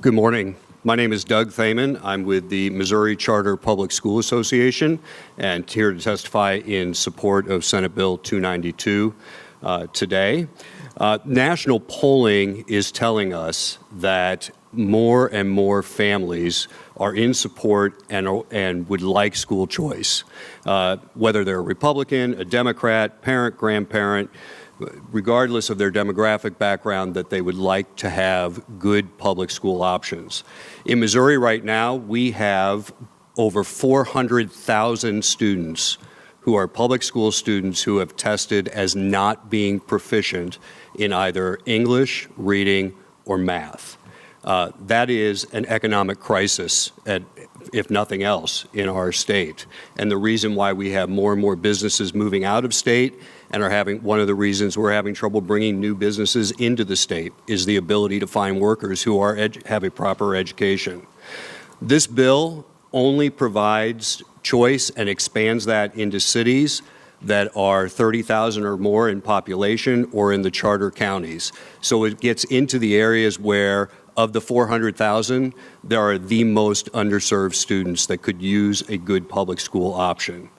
Good morning. My name is Doug Thaman. I'm with the Missouri Charter Public School Association and here to testify in support of Senate Bill 292 today. National polling is telling us that more and more families are in support and would like school choice, whether they're a Republican, a Democrat, parent, grandparent, regardless of their demographic background, that they would like to have good public school options. In Missouri right now, we have over 400,000 students who are public school students who have tested as not being proficient in either English, reading, or math. That is an economic crisis, if nothing else, in our state. And the reason why we have more and more businesses moving out of state and one of the reasons we're having trouble bringing new businesses into the state is the ability to find workers who have a proper education. This bill only provides choice and expands that into cities that are 30,000 or more in population or in the charter counties. So it gets into the areas where of the 400,000, there are the most underserved students that could use a good public school option.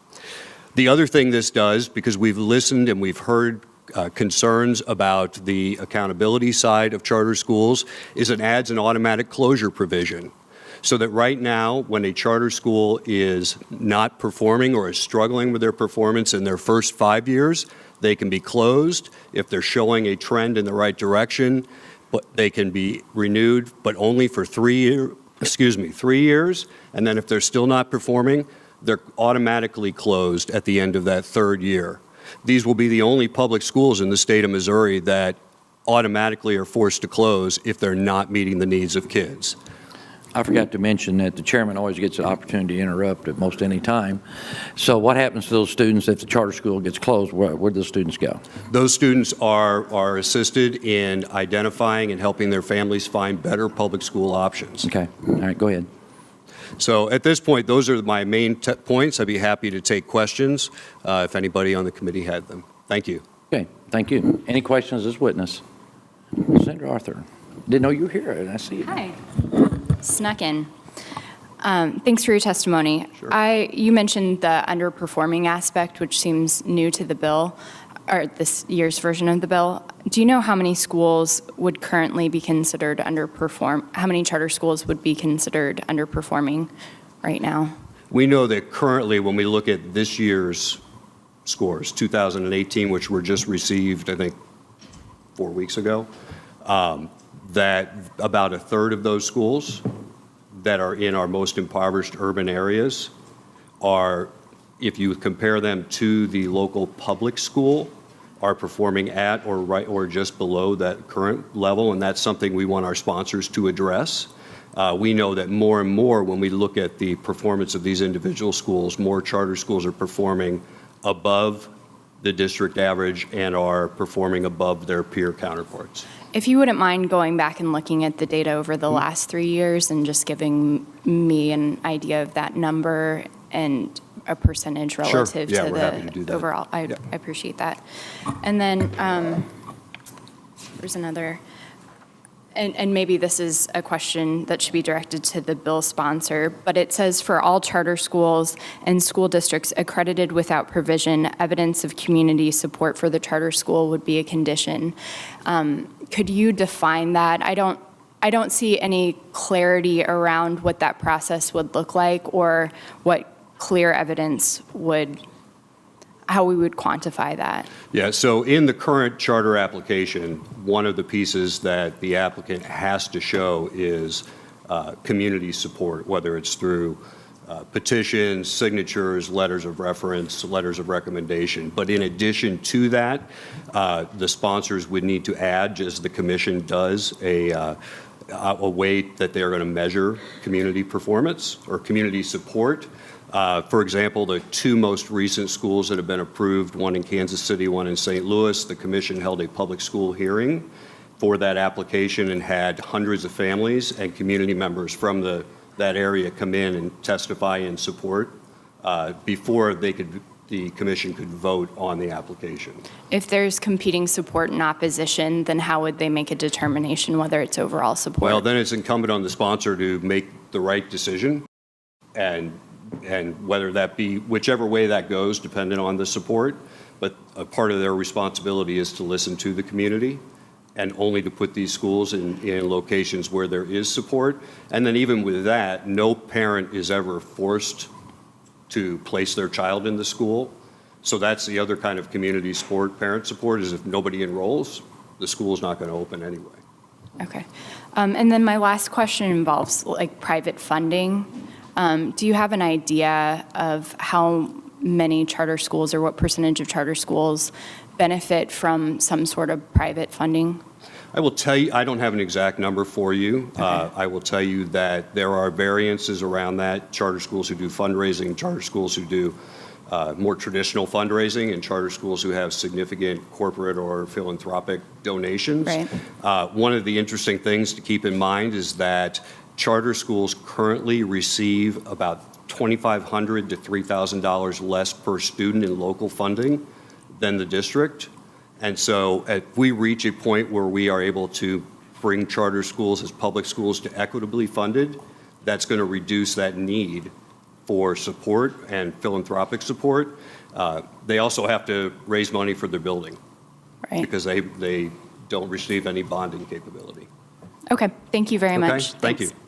The other thing this does, because we've listened and we've heard concerns about the accountability side of charter schools, is it adds an automatic closure provision. So that right now, when a charter school is not performing or is struggling with their performance in their first 5 years, they can be closed. If they're showing a trend in the right direction, but they can be renewed, but only for 3 years. And then if they're still not performing, they're automatically closed at the end of that third year. These will be the only public schools in the state of Missouri that automatically are forced to close if they're not meeting the needs of kids. I forgot to mention that the chairman always gets an opportunity to interrupt at most any time. So what happens to those students if the charter school gets closed? Where do the students go? Those students are assisted in identifying and helping their families find better public school options. Okay. All right, go ahead. So at this point, those are my main points. I'd be happy to take questions if anybody on the committee had them. Thank you. Okay, thank you. Any questions as witness? Senator Arthur. Didn't know you were here, and I see you. Hi. Snuck in. Thanks for your testimony. Sure. You mentioned the underperforming aspect, which seems new to the bill, or this year's version of the bill. Do you know how many schools would currently be considered how many charter schools would be considered underperforming right now? We know that currently, when we look at this year's scores, 2018, which were just received, I think, 4 weeks ago, that about a third of those schools that are in our most impoverished urban areas are, if you compare them to the local public school, are performing at or right or just below that current level, and that's something we want our sponsors to address. We know that more and more when we look at the performance of these individual schools, more charter schools are performing above the district average and are performing above their peer counterparts. If you wouldn't mind going back and looking at the data over the last 3 years and just giving me an idea of that number and a percentage relative Sure. Yeah, to we're happy to do the that. overall, I appreciate that. And then there's another, and maybe this is a question that should be directed to the bill sponsor, but it says for all charter schools and school districts accredited without provision, evidence of community support for the charter school would be a condition. Could you define that? I don't see any clarity around what that process would look like or what clear evidence how we would quantify that. Yeah, so in the current charter application, one of the pieces that the applicant has to show is community support, whether it's through petitions, signatures, letters of reference, letters of recommendation. But in addition to that, the sponsors would need to add, just as the commission does, a way that they're going to measure community performance or community support. For example, the two most recent schools that have been approved, one in Kansas City, one in St. Louis, the commission held a public school hearing for that application and had hundreds of families and community members from that area come in and testify in support before they could the commission could vote on the application. If there's competing support and opposition, then how would they make a determination whether it's overall support? Well, then it's incumbent on the sponsor to make the right decision, and whether that be whichever way that goes, depending on the support. But a part of their responsibility is to listen to the community and only to put these schools in locations where there is support. And then even with that, no parent is ever forced to place their child in the school. So that's the other kind of community support, parent support, is if nobody enrolls, the school's not going to open anyway. Okay. And then my last question involves like private funding. Do you have an idea of how many charter schools or what percentage of charter schools benefit from some sort of private funding? I will tell you, I don't have an exact number for you. Okay. I will tell you that there are variances around that. Charter schools who do fundraising, charter schools who do more traditional fundraising, and charter schools who have significant corporate or philanthropic donations. Right. One of the interesting things to keep in mind is that charter schools currently receive about $2,500 to $3,000 less per student in local funding than the district. And so if we reach a point where we are able to bring charter schools as public schools to equitably funded, that's going to reduce that need for support and philanthropic support. They also have to raise money for their building, Right. because they don't receive any bonding capability. Okay. Thank you very Okay? much. Thank you. Thanks.